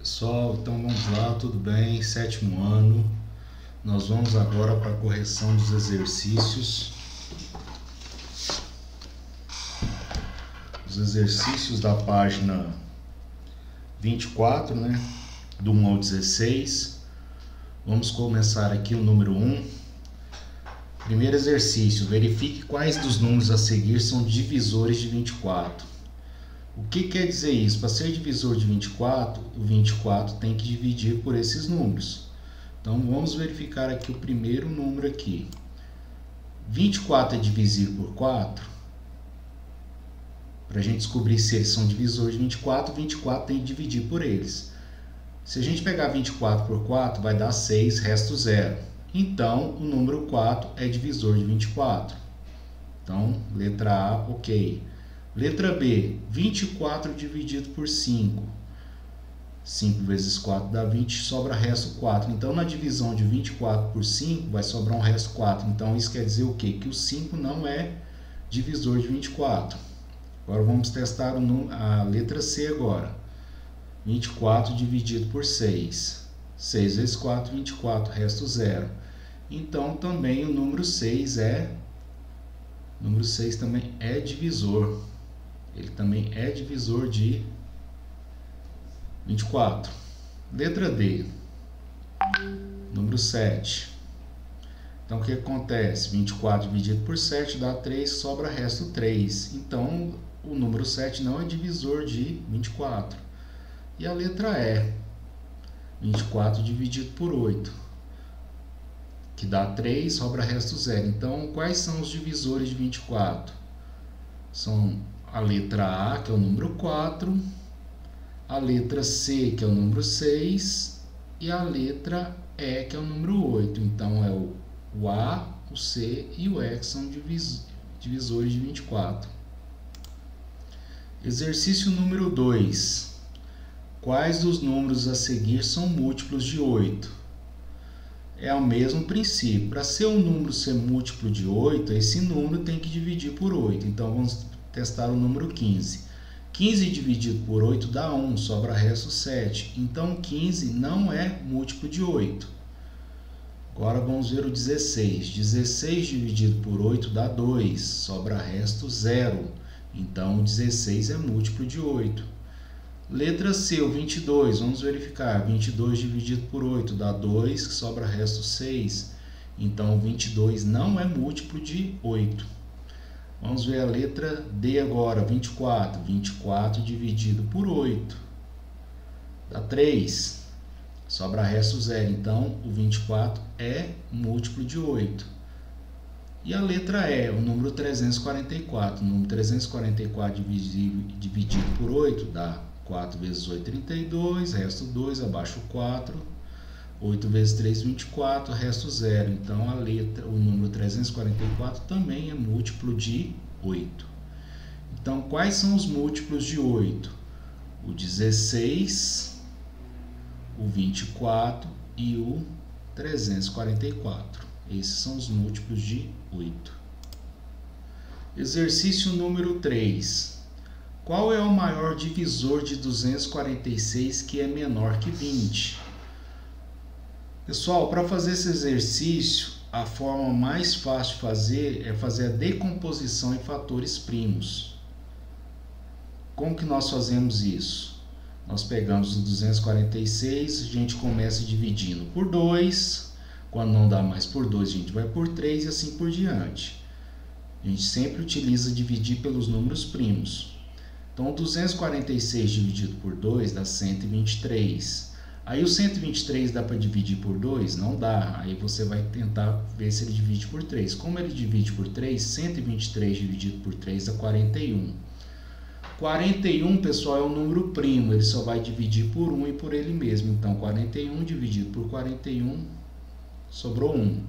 Pessoal, então vamos lá, tudo bem? Sétimo ano. Nós vamos agora para a correção dos exercícios. Os exercícios da página 24, né? Do 1 ao 16. Vamos começar aqui o número 1. Primeiro exercício, verifique quais dos números a seguir são divisores de 24. O que quer dizer isso? Para ser divisor de 24, o 24 tem que dividir por esses números. Então, vamos verificar aqui o primeiro número aqui. 24 é divisível por 4? Para a gente descobrir se eles são divisores de 24, 24 tem que dividir por eles. Se a gente pegar 24 por 4, vai dar 6, resto 0. Então, o número 4 é divisor de 24. Então, letra A, ok. Letra B, 24 dividido por 5. 5 vezes 4 dá 20, sobra resto 4. Então, na divisão de 24 por 5, vai sobrar um resto 4. Então, isso quer dizer o quê? Que o 5 não é divisor de 24. Agora, vamos testar a letra C agora. 24 dividido por 6. 6 vezes 4, 24, resto 0. Então, também o número 6 também é divisor. Ele também é divisor de 24. Letra D. Número 7. Então, o que acontece? 24 dividido por 7 dá 3, sobra resto 3. Então, o número 7 não é divisor de 24. E a letra E. 24 dividido por 8. Que dá 3, sobra resto 0. Então, quais são os divisores de 24? São a letra A, que é o número 4, a letra C, que é o número 6, e a letra E, que é o número 8. Então, é o A, o C e o E, que são divisores de 24. Exercício número 2. Quais dos números a seguir são múltiplos de 8? É o mesmo princípio. Para ser um número ser múltiplo de 8, esse número tem que dividir por 8. Então, vamos testar o número 15. 15 dividido por 8 dá 1, sobra resto 7. Então, 15 não é múltiplo de 8. Agora, vamos ver o 16. 16 dividido por 8 dá 2, sobra resto 0. Então, o 16 é múltiplo de 8. Letra C, o 22. Vamos verificar. 22 dividido por 8 dá 2, sobra resto 6. Então, o 22 não é múltiplo de 8. Vamos ver a letra D agora, 24. 24 dividido por 8 dá 3, sobra resto 0. Então, o 24 é múltiplo de 8. E a letra E, o número 344. O número 344 dividido por 8 dá 4 vezes 8, 32, resto 2, abaixo 4. 8 vezes 3, 24, resto 0. Então, o número 344 também é múltiplo de 8. Então, quais são os múltiplos de 8? O 16, o 24 e o 344. Esses são os múltiplos de 8. Exercício número 3. Qual é o maior divisor de 246 que é menor que 20? Pessoal, para fazer esse exercício, a forma mais fácil de fazer é fazer a decomposição em fatores primos. Como que nós fazemos isso? Nós pegamos o 246, a gente começa dividindo por 2. Quando não dá mais por 2, a gente vai por 3 e assim por diante. A gente sempre utiliza dividir pelos números primos. Então, 246 dividido por 2 dá 123. Aí o 123 dá para dividir por 2? Não dá. Aí você vai tentar ver se ele divide por 3. Como ele divide por 3, 123 dividido por 3 dá 41. 41, pessoal, é um número primo. Ele só vai dividir por 1 e por ele mesmo. Então, 41 dividido por 41, sobrou 1.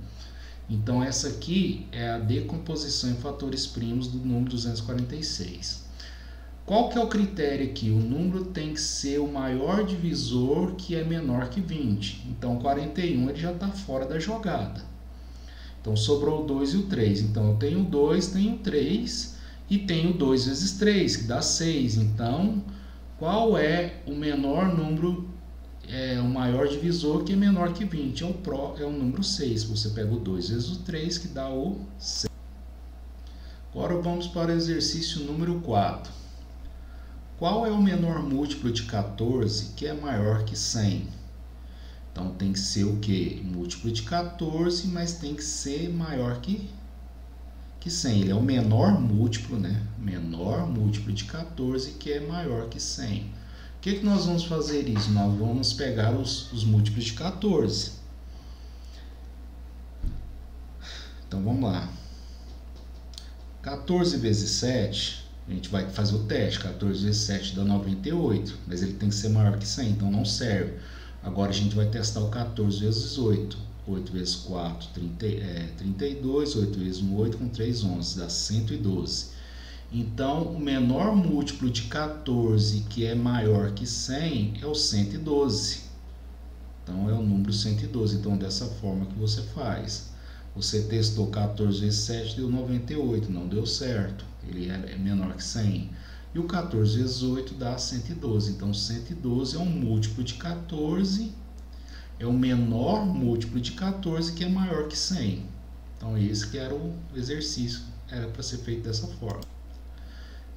Então, essa aqui é a decomposição em fatores primos do número 246. Qual que é o critério aqui? O número tem que ser o maior divisor que é menor que 20. Então, 41 ele já está fora da jogada. Então, sobrou o 2 e o 3. Então, eu tenho 2, tenho 3 e tenho 2 vezes 3, que dá 6. Então, qual é o menor número é o maior divisor que é menor que 20, é o número 6. Você pega o 2 vezes o 3, que dá o 6. Agora vamos para o exercício número 4. Qual é o menor múltiplo de 14 que é maior que 100? Então tem que ser o quê? Múltiplo de 14, mas tem que ser maior que 100. Ele é o menor múltiplo, né? Menor múltiplo de 14 que é maior que 100. O que nós vamos fazer isso? Nós vamos pegar os múltiplos de 14. Então vamos lá. 14 vezes 7, a gente vai fazer o teste. 14 vezes 7 dá 98, mas ele tem que ser maior que 100, então não serve. Agora a gente vai testar o 14 vezes 8. 8 vezes 4, 32. 8 vezes 1, 8, com 3, 11. Dá 112. Então, o menor múltiplo de 14 que é maior que 100 é o 112. Então, é o número 112. Então, dessa forma que você faz. Você testou 14 vezes 7, deu 98. Não deu certo. Ele é menor que 100. E o 14 vezes 8 dá 112. Então, 112 é um múltiplo de 14. É o menor múltiplo de 14 que é maior que 100. Então, esse que era o exercício. Era para ser feito dessa forma.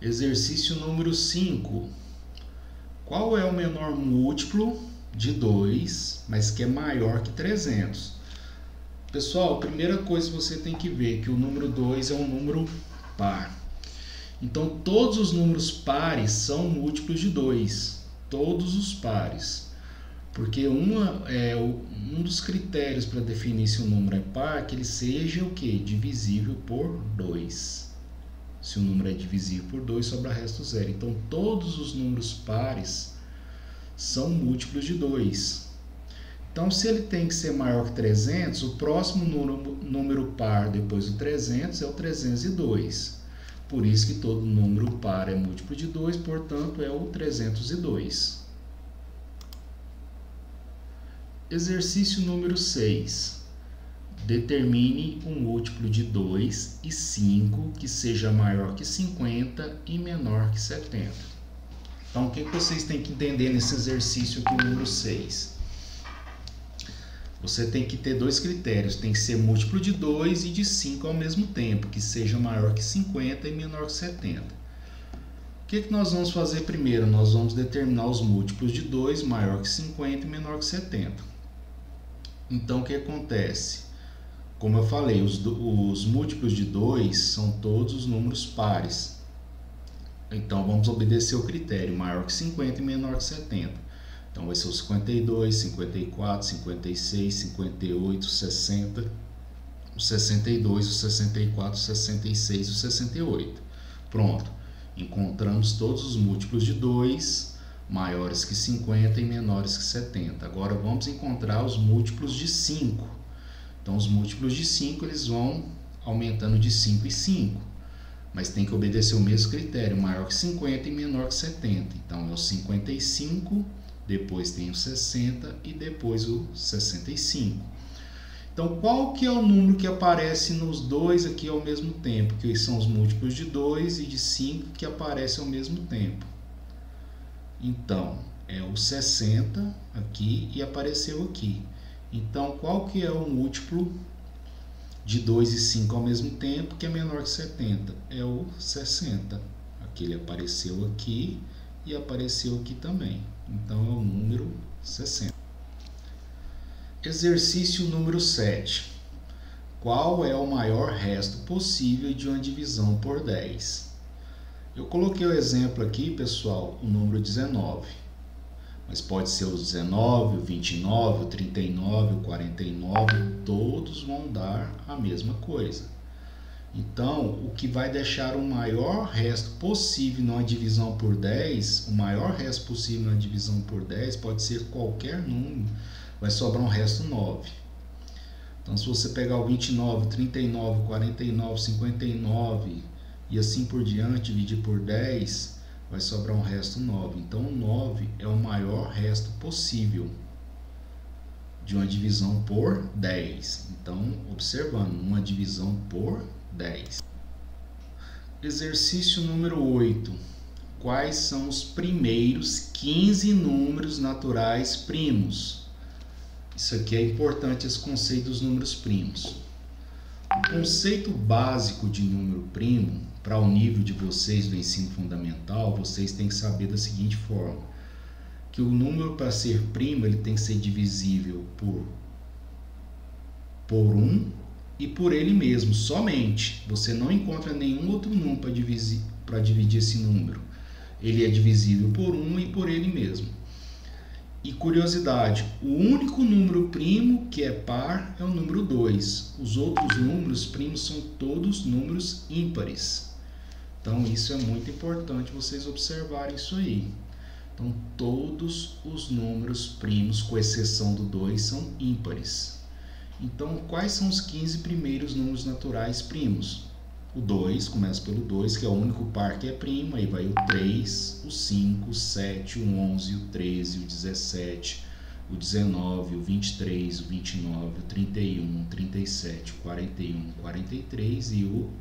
Exercício número 5. Qual é o menor múltiplo de 2, mas que é maior que 300? Pessoal, a primeira coisa que você tem que ver é que o número 2 é um número par. Então, todos os números pares são múltiplos de 2. Todos os pares. Porque um dos critérios para definir se o número é par é que ele seja o quê? Divisível por 2. Se o número é divisível por 2, sobra resto zero. Então, todos os números pares são múltiplos de 2. Então, se ele tem que ser maior que 300, o próximo número par depois do 300 é o 302. Por isso que todo número par é múltiplo de 2, portanto, é o 302. Exercício número 6. Determine um múltiplo de 2 e 5 que seja maior que 50 e menor que 70. Então, o que vocês têm que entender nesse exercício aqui, número 6? Você tem que ter dois critérios. Tem que ser múltiplo de 2 e de 5 ao mesmo tempo, que seja maior que 50 e menor que 70. O que nós vamos fazer primeiro? Nós vamos determinar os múltiplos de 2 maior que 50 e menor que 70. Então, o que acontece? Como eu falei, os múltiplos de 2 são todos os números pares. Então, vamos obedecer o critério maior que 50 e menor que 70. Então, vai ser o 52, 54, 56, 58, 60, o 62, o 64, o 66 e o 68. Pronto. Encontramos todos os múltiplos de 2 maiores que 50 e menores que 70. Agora, vamos encontrar os múltiplos de 5. Então, os múltiplos de 5 eles vão aumentando de 5 em 5, mas tem que obedecer o mesmo critério, maior que 50 e menor que 70. Então, é o 55, depois tem o 60 e depois o 65. Então, qual que é o número que aparece nos dois aqui ao mesmo tempo? Que são os múltiplos de 2 e de 5 que aparecem ao mesmo tempo. Então, é o 60 aqui e apareceu aqui. Então, qual que é o múltiplo de 2 e 5 ao mesmo tempo que é menor que 70? É o 60. Aqui ele apareceu aqui e apareceu aqui também. Então, é o número 60. Exercício número 7. Qual é o maior resto possível de uma divisão por 10? Eu coloquei o exemplo aqui, pessoal, o número 19. Mas pode ser o 19, o 29, o 39, o 49, todos vão dar a mesma coisa. Então, o que vai deixar o maior resto possível numa divisão por 10, o maior resto possível numa divisão por 10 pode ser qualquer número, vai sobrar um resto 9. Então, se você pegar o 29, 39, 49, 59 e assim por diante, dividir por 10, vai sobrar um resto 9. Então, o 9 é o maior resto possível de uma divisão por 10. Então, observando, uma divisão por 10. Exercício número 8. quais são os primeiros 15 números naturais primos. Isso aqui é importante, esse conceito dos números primos. O conceito básico de número primo, para o nível de vocês do ensino fundamental, vocês têm que saber da seguinte forma, que o número, para ser primo, ele tem que ser divisível por 1 e por ele mesmo, somente. Você não encontra nenhum outro número para dividir esse número. Ele é divisível por 1 e por ele mesmo. E curiosidade, o único número primo que é par é o número 2. Os outros números primos são todos números ímpares. Então isso é muito importante vocês observarem isso aí. Então todos os números primos, com exceção do 2, são ímpares. Então quais são os 15 primeiros números naturais primos? O 2, começa pelo 2, que é o único par que é primo, aí vai o 3, o 5, o 7, o 11, o 13, o 17, o 19, o 23, o 29, o 31, o 37, o 41, o 43 e o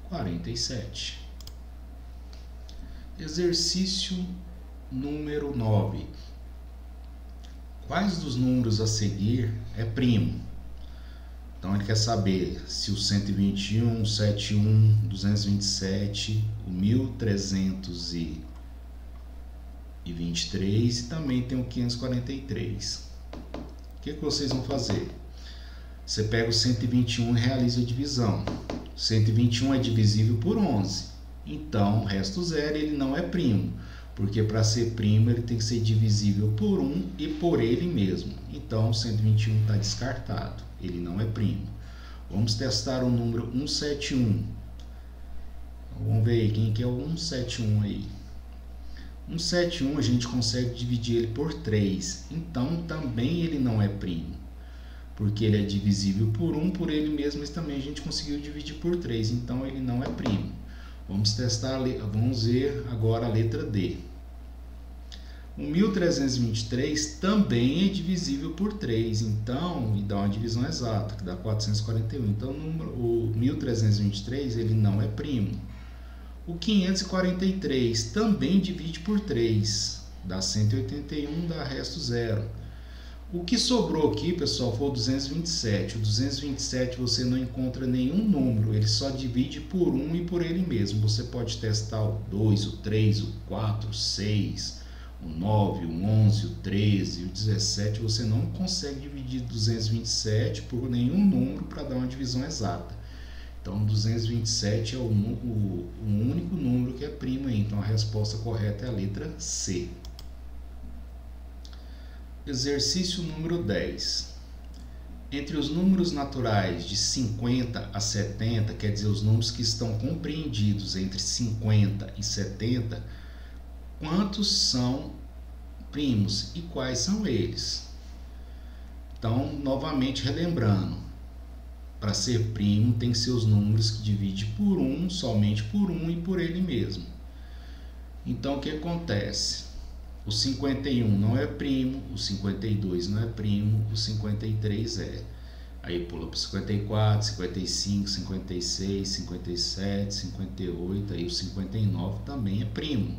47. Exercício número 9. Quais dos números a seguir é primo? Então ele quer saber se o 121, o 71, o 227, o 1323 e também tem o 543. O que vocês vão fazer? Você pega o 121 e realiza a divisão. O 121 é divisível por 11. Então, o resto zero, ele não é primo. Porque para ser primo, ele tem que ser divisível por 1 e por ele mesmo. Então, o 121 está descartado. Ele não é primo. Vamos testar o número 171. Vamos ver aí, quem que é o 171 aí? 171 a gente consegue dividir ele por 3. Então, também ele não é primo. Porque ele é divisível por 1, por ele mesmo, mas também a gente conseguiu dividir por 3. Então, ele não é primo. Vamos testar, vamos ver agora a letra D. O 1323 também é divisível por 3, então, e dá uma divisão exata, que dá 441. Então, o 1323 ele não é primo. O 543 também divide por 3, dá 181, dá resto zero. O que sobrou aqui, pessoal, foi o 227. O 227 você não encontra nenhum número, ele só divide por 1 e por ele mesmo. Você pode testar o 2, o 3, o 4, o 6, o 9, o 11, o 13, o 17. Você não consegue dividir 227 por nenhum número para dar uma divisão exata. Então, 227 é o único número que é primo aí. Então, a resposta correta é a letra C. Exercício número 10. Entre os números naturais de 50 a 70, quer dizer, os números que estão compreendidos entre 50 e 70, quantos são primos e quais são eles? Então, novamente relembrando, para ser primo tem que ser os números que dividem por 1, somente por 1 e por ele mesmo. Então, o que acontece? O 51 não é primo, o 52 não é primo, o 53 é. Aí pula para o 54, 55, 56, 57, 58, aí o 59 também é primo.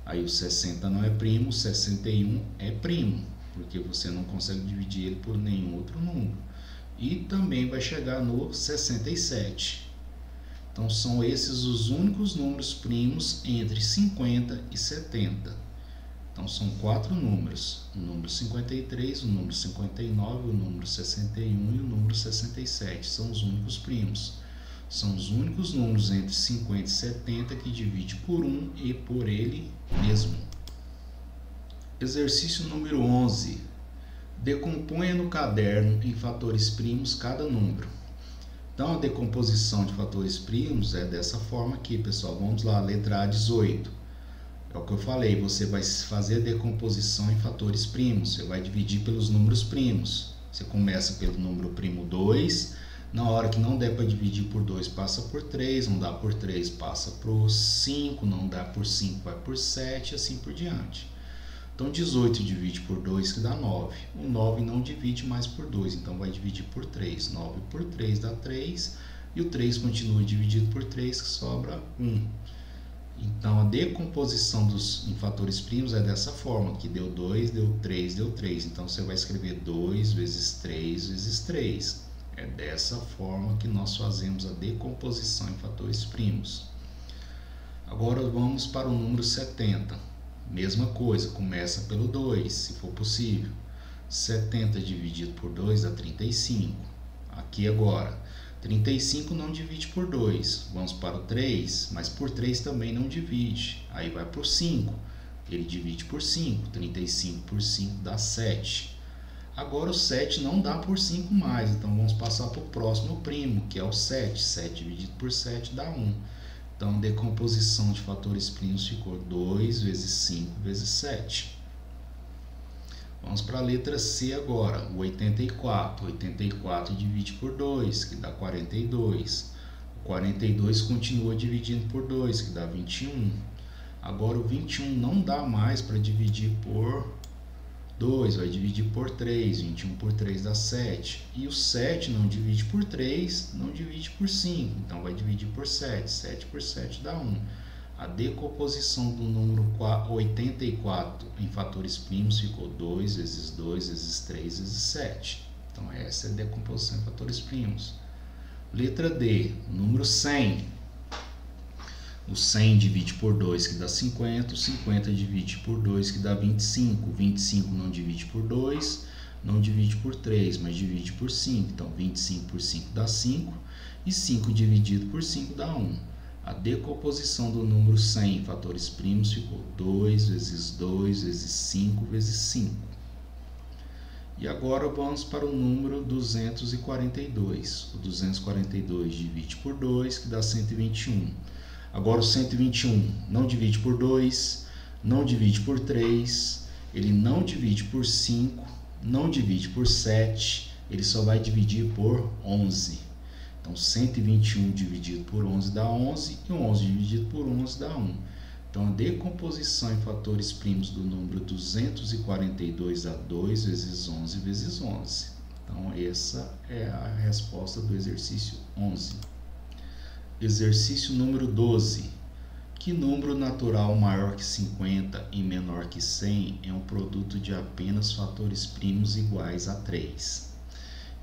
Aí o 60 não é primo, o 61 é primo, porque você não consegue dividir ele por nenhum outro número. E também vai chegar no 67. Então são esses os únicos números primos entre 50 e 70. Então, são 4 números, o número 53, o número 59, o número 61 e o número 67, são os únicos primos. São os únicos números entre 50 e 70 que divide por 1 e por ele mesmo. Exercício número 11. Decomponha no caderno em fatores primos cada número. Então, a decomposição de fatores primos é dessa forma aqui, pessoal. Vamos lá, letra A, 18. É o que eu falei, você vai fazer a decomposição em fatores primos, você vai dividir pelos números primos. Você começa pelo número primo 2, na hora que não der para dividir por 2, passa por 3, não dá por 3, passa por 5, não dá por 5, vai por 7 e assim por diante. Então 18 divide por 2 que dá 9, o 9 não divide mais por 2, então vai dividir por 3, 9 por 3 dá 3 e o 3 continua dividido por 3 que sobra 1. Então, a decomposição em fatores primos é dessa forma, que deu 2, deu 3, deu 3. Então, você vai escrever 2 vezes 3 vezes 3. É dessa forma que nós fazemos a decomposição em fatores primos. Agora, vamos para o número 70. Mesma coisa, começa pelo 2, se for possível. 70 dividido por 2 dá 35. Aqui agora, 35 não divide por 2. Vamos para o 3, mas por 3 também não divide. Aí vai para o 5. Ele divide por 5. 35 por 5 dá 7. Agora o 7 não dá por 5 mais. Então vamos passar para o próximo primo, que é o 7. 7 dividido por 7 dá 1. Então a decomposição de fatores primos ficou 2 vezes 5 vezes 7. Vamos para a letra C agora, o 84. 84 divide por 2, que dá 42. O 42 continua dividindo por 2, que dá 21. Agora o 21 não dá mais para dividir por 2, vai dividir por 3. 21 por 3 dá 7. E o 7 não divide por 3, não divide por 5. Então vai dividir por 7. 7 por 7 dá 1. A decomposição do número 84 em fatores primos ficou 2 vezes 2 vezes 3 vezes 7. Então essa é a decomposição em fatores primos. Letra D, o número 100. O 100 divide por 2, que dá 50. O 50 divide por 2, que dá 25. O 25 não divide por 2, não divide por 3, mas divide por 5. Então 25 por 5 dá 5. E 5 dividido por 5 dá 1. A decomposição do número 100 em fatores primos ficou 2 vezes 2 vezes 5 vezes 5. E agora vamos para o número 242. O 242 divide por 2, que dá 121. Agora o 121 não divide por 2, não divide por 3, ele não divide por 5, não divide por 7, ele só vai dividir por 11. Então, 121 dividido por 11 dá 11, e 11 dividido por 11 dá 1. Então, a decomposição em fatores primos do número 242 dá 2 vezes 11 vezes 11. Então, essa é a resposta do exercício 11. Exercício número 12. Que número natural maior que 50 e menor que 100 é um produto de apenas fatores primos iguais a 3?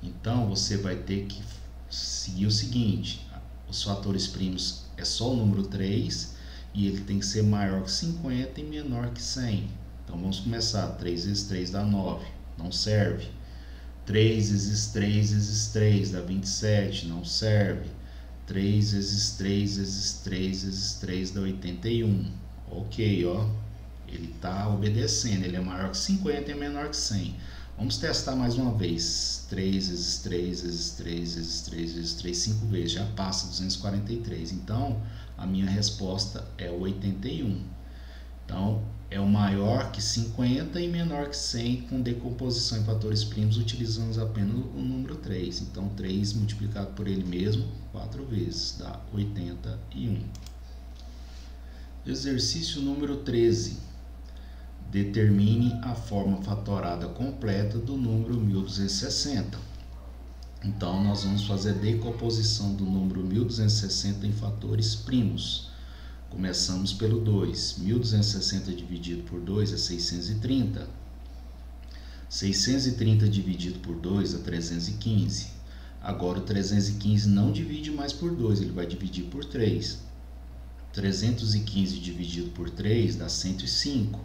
Então, você vai ter que seguir o seguinte: os fatores primos é só o número 3 e ele tem que ser maior que 50 e menor que 100. Então vamos começar. 3 vezes 3 dá 9, não serve. 3 vezes 3 vezes 3 dá 27, não serve. 3 vezes 3 vezes 3 vezes 3 dá 81. Ok, ó, ele está obedecendo, ele é maior que 50 e menor que 100. Vamos testar mais uma vez. 3 vezes 3 vezes 3 vezes 3 vezes 3, 5 vezes, já passa 243. Então, a minha resposta é 81. Então, é o maior que 50 e menor que 100 com decomposição em fatores primos, utilizamos apenas o número 3. Então, 3 multiplicado por ele mesmo, 4 vezes, dá 81. Exercício número 13. Determine a forma fatorada completa do número 1260. Então, nós vamos fazer a decomposição do número 1260 em fatores primos. Começamos pelo 2. 1260 dividido por 2 é 630. 630 dividido por 2 é 315. Agora o 315 não divide mais por 2, ele vai dividir por 3. 315 dividido por 3 dá 105.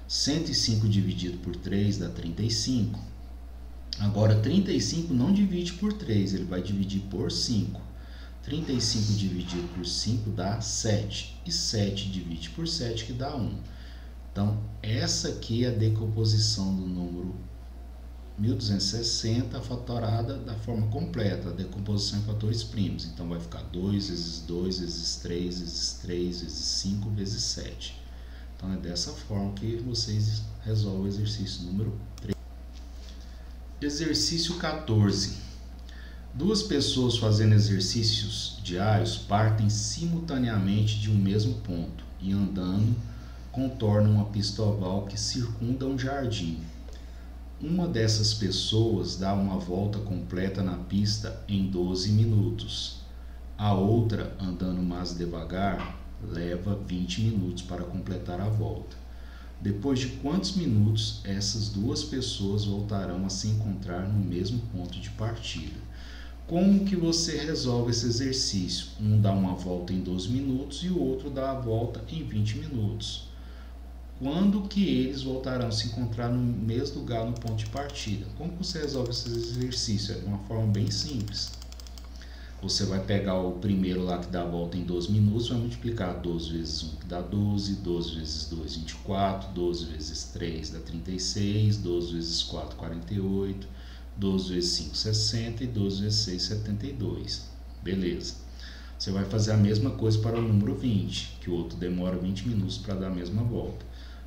105 dividido por 3 dá 35. Agora 35 não divide por 3, ele vai dividir por 5. 35 dividido por 5 dá 7. E 7 divide por 7, que dá 1. Então, essa aqui é a decomposição do número 1260 fatorada da forma completa, a decomposição em fatores primos. Então, vai ficar 2 vezes 2 vezes 3 vezes 3 vezes 5 vezes 7. Então, é dessa forma que vocês resolvem o exercício número 3. Exercício 14. Duas pessoas fazendo exercícios diários partem simultaneamente de um mesmo ponto e andando contornam uma pista oval que circunda um jardim. Uma dessas pessoas dá uma volta completa na pista em 12 minutos. A outra, andando mais devagar, leva 20 minutos para completar a volta. Depois de quantos minutos essas duas pessoas voltarão a se encontrar no mesmo ponto de partida? Como que você resolve esse exercício? Um dá uma volta em 12 minutos e o outro dá a volta em 20 minutos. Quando que eles voltarão a se encontrar no mesmo lugar no ponto de partida? Como que você resolve esse exercício? É de uma forma bem simples. Você vai pegar o primeiro lá que dá a volta em 12 minutos, vai multiplicar 12 vezes 1 que dá 12, 12 vezes 2, 24, 12 vezes 3 dá 36, 12 vezes 4, 48, 12 vezes 5, 60 e 12 vezes 6, 72. Beleza. Você vai fazer a mesma coisa para o número 20, que o outro demora 20 minutos para dar a mesma volta.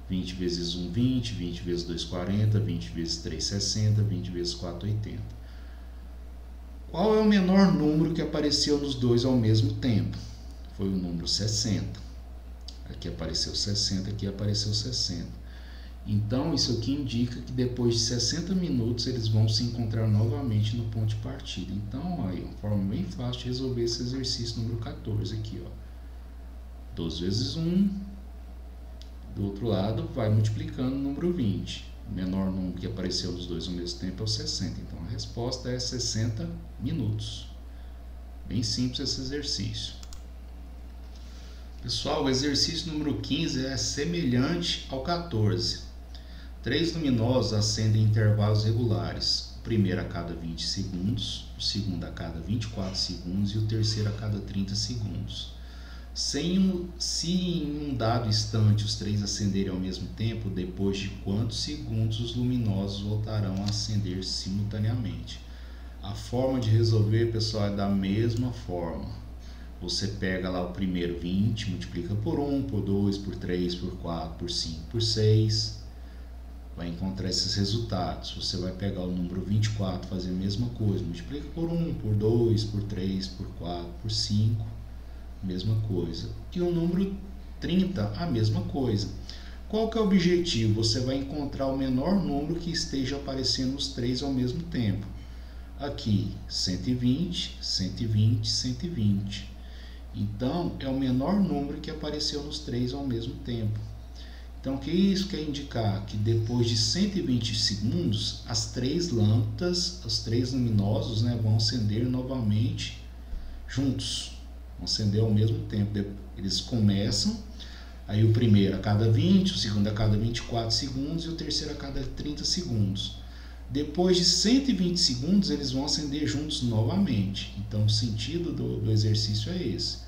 20 vezes 1, 20, 20 vezes 2, 40, 20 vezes 3, 60, 20 vezes 4, 80. Qual é o menor número que apareceu nos dois ao mesmo tempo? Foi o número 60. Aqui apareceu 60, aqui apareceu 60. Então, isso aqui indica que depois de 60 minutos eles vão se encontrar novamente no ponto de partida. Então, aí, uma forma bem fácil de resolver esse exercício número 14 aqui, ó. 12 vezes 1, do outro lado, vai multiplicando o número 20. O menor número que apareceu nos dois ao mesmo tempo é o 60. Então, a resposta é 60 minutos. Bem simples esse exercício. Pessoal, o exercício número 15 é semelhante ao 14. 3 luminosos acendem em intervalos regulares. O primeiro a cada 20 segundos, o segundo a cada 24 segundos e o terceiro a cada 30 segundos. Se em um dado instante os três acenderem ao mesmo tempo, depois de quantos segundos os luminosos voltarão a acender simultaneamente? A forma de resolver, pessoal, é da mesma forma. Você pega lá o primeiro 20, multiplica por 1, por 2, por 3, por 4, por 5, por 6. Vai encontrar esses resultados. Você vai pegar o número 24, fazer a mesma coisa. Multiplica por 1, por 2, por 3, por 4, por 5. Mesma coisa. E o número 30, a mesma coisa. Qual que é o objetivo? Você vai encontrar o menor número que esteja aparecendo os três ao mesmo tempo. Aqui, 120, 120, 120. Então, é o menor número que apareceu nos três ao mesmo tempo. Então, o que isso quer indicar? Que depois de 120 segundos, as três lâmpadas, os três luminosos, vão acender novamente juntos. Vão acender ao mesmo tempo. Eles começam, aí o primeiro a cada 20, o segundo a cada 24 segundos e o terceiro a cada 30 segundos. Depois de 120 segundos, eles vão acender juntos novamente. Então, o sentido do exercício é esse.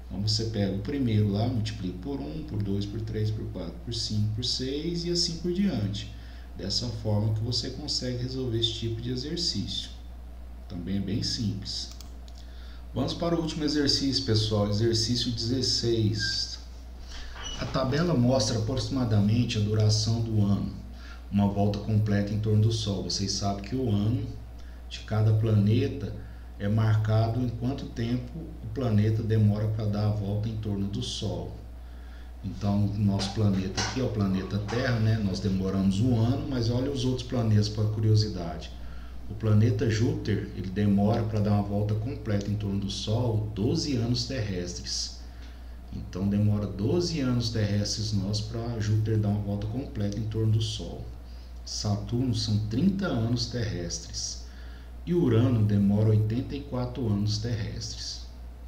Então, você pega o primeiro lá, multiplica por 1, por 2, por 3, por 4, por 5, por 6 e assim por diante. Dessa forma que você consegue resolver esse tipo de exercício. Também é bem simples. Vamos para o último exercício, pessoal, exercício 16. A tabela mostra aproximadamente a duração do ano, uma volta completa em torno do Sol. Vocês sabem que o ano de cada planeta é marcado em quanto tempo o planeta demora para dar a volta em torno do Sol. Então, o nosso planeta aqui é o planeta Terra, nós demoramos um ano, mas olha os outros planetas para curiosidade. O planeta Júpiter, ele demora para dar uma volta completa em torno do Sol 12 anos terrestres. Então demora 12 anos terrestres nós para Júpiter dar uma volta completa em torno do Sol. Saturno são 30 anos terrestres. E Urano demora 84 anos terrestres.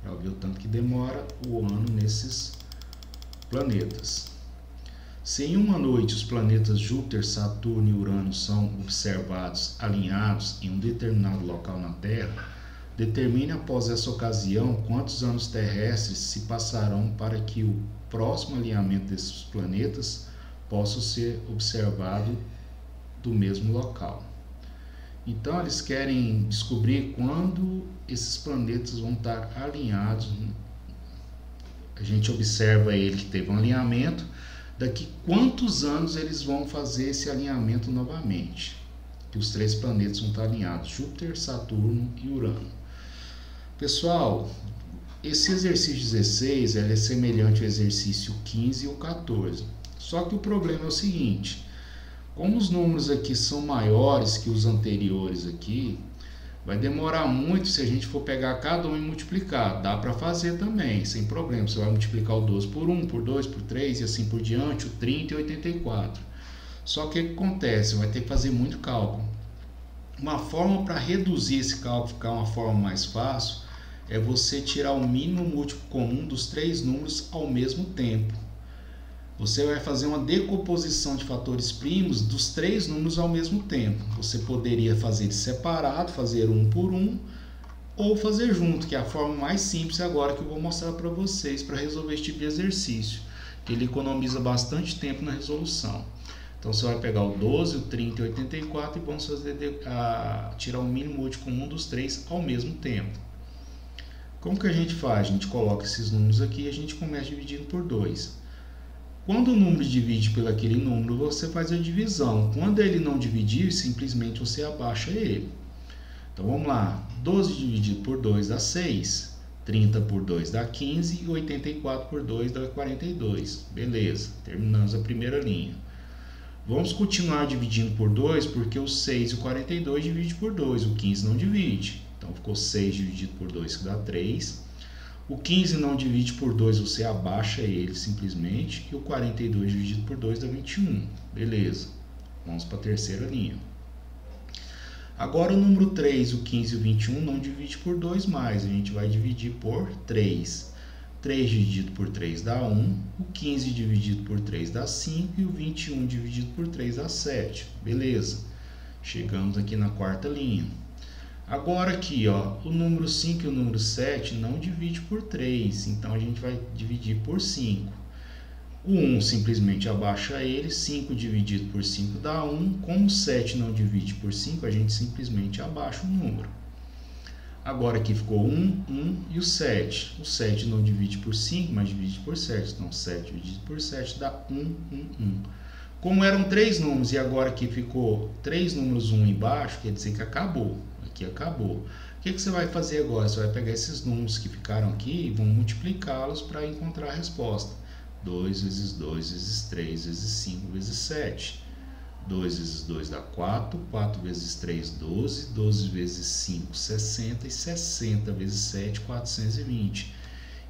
Para ver o tanto que demora o ano nesses planetas. Se em uma noite os planetas Júpiter, Saturno e Urano são observados alinhados em um determinado local na Terra, determine após essa ocasião quantos anos terrestres se passarão para que o próximo alinhamento desses planetas possa ser observado do mesmo local. Então eles querem descobrir quando esses planetas vão estar alinhados. A gente observa ele que teve um alinhamento. Daqui quantos anos eles vão fazer esse alinhamento novamente? Que os três planetas vão estar alinhados, Júpiter, Saturno e Urano. Pessoal, esse exercício 16 é semelhante ao exercício 15 e o 14. Só que o problema é o seguinte, como os números aqui são maiores que os anteriores aqui, Vai demorar muito se a gente for pegar cada um e multiplicar. Dá para fazer também, sem problema. Você vai multiplicar o 12 por 1, por 2, por 3 e assim por diante, o 30 e 84. Só que o que acontece? Vai ter que fazer muito cálculo. Uma forma para reduzir esse cálculo, ficar uma forma mais fácil, é você tirar o mínimo múltiplo comum dos 3 números ao mesmo tempo. Você vai fazer uma decomposição de fatores primos dos 3 números ao mesmo tempo. Você poderia fazer separado, fazer um por um, ou fazer junto, que é a forma mais simples agora que eu vou mostrar para vocês para resolver esse tipo de exercício, que ele economiza bastante tempo na resolução. Então você vai pegar o 12, o 30 e o 84 e vamos tirar o mínimo múltiplo comum dos 3 ao mesmo tempo. Como que a gente faz? A gente coloca esses números aqui e a gente começa dividindo por 2. Quando o número divide pelo aquele número, você faz a divisão. Quando ele não dividir, simplesmente você abaixa ele. Então vamos lá. 12 dividido por 2 dá 6. 30 por 2 dá 15 e 84 por 2 dá 42. Beleza, terminamos a primeira linha. Vamos continuar dividindo por 2, porque o 6 e o 42 divide por 2, o 15 não divide. Então ficou 6 dividido por 2, que dá 3. O 15 não divide por 2, você abaixa ele simplesmente. E o 42 dividido por 2 dá 21. Beleza, vamos para a terceira linha. Agora o número 3, o 15 e o 21 não divide por 2 mais, a gente vai dividir por 3. 3 dividido por 3 dá 1, o 15 dividido por 3 dá 5 e o 21 dividido por 3 dá 7. Beleza, chegamos aqui na quarta linha. Agora aqui, ó, o número 5 e o número 7 não divide por 3, então a gente vai dividir por 5. O 1 simplesmente abaixa ele, 5 dividido por 5 dá 1. Como o 7 não divide por 5, a gente simplesmente abaixa o número. Agora aqui ficou 1, 1 e o 7. O 7 não divide por 5, mas divide por 7. Então 7 dividido por 7 dá 1, 1, 1. Como eram 3 números e agora aqui ficou 3 números 1 embaixo, quer dizer que acabou. Aqui acabou. O que você vai fazer agora? Você vai pegar esses números que ficaram aqui e vão multiplicá-los para encontrar a resposta. 2 vezes 2 vezes 3 vezes 5 vezes 7. 2 vezes 2 dá 4, 4 vezes 3, 12, 12 vezes 5, 60 e 60 vezes 7, 420.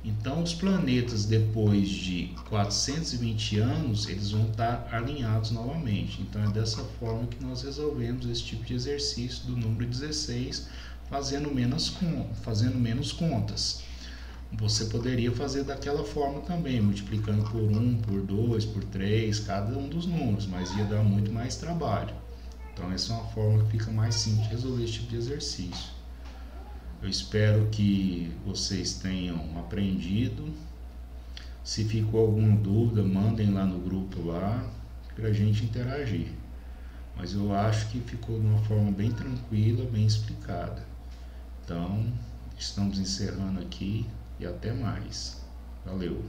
Então, os planetas, depois de 420 anos, eles vão estar alinhados novamente. Então, é dessa forma que nós resolvemos esse tipo de exercício do número 16, fazendo menos contas. Você poderia fazer daquela forma também, multiplicando por 1, por 2, por 3, cada um dos números, mas ia dar muito mais trabalho. Então, essa é uma forma que fica mais simples de resolver esse tipo de exercício. Eu espero que vocês tenham aprendido. Se ficou alguma dúvida, mandem lá no grupo lá para a gente interagir. Mas eu acho que ficou de uma forma bem tranquila, bem explicada. Então, estamos encerrando aqui e até mais. Valeu!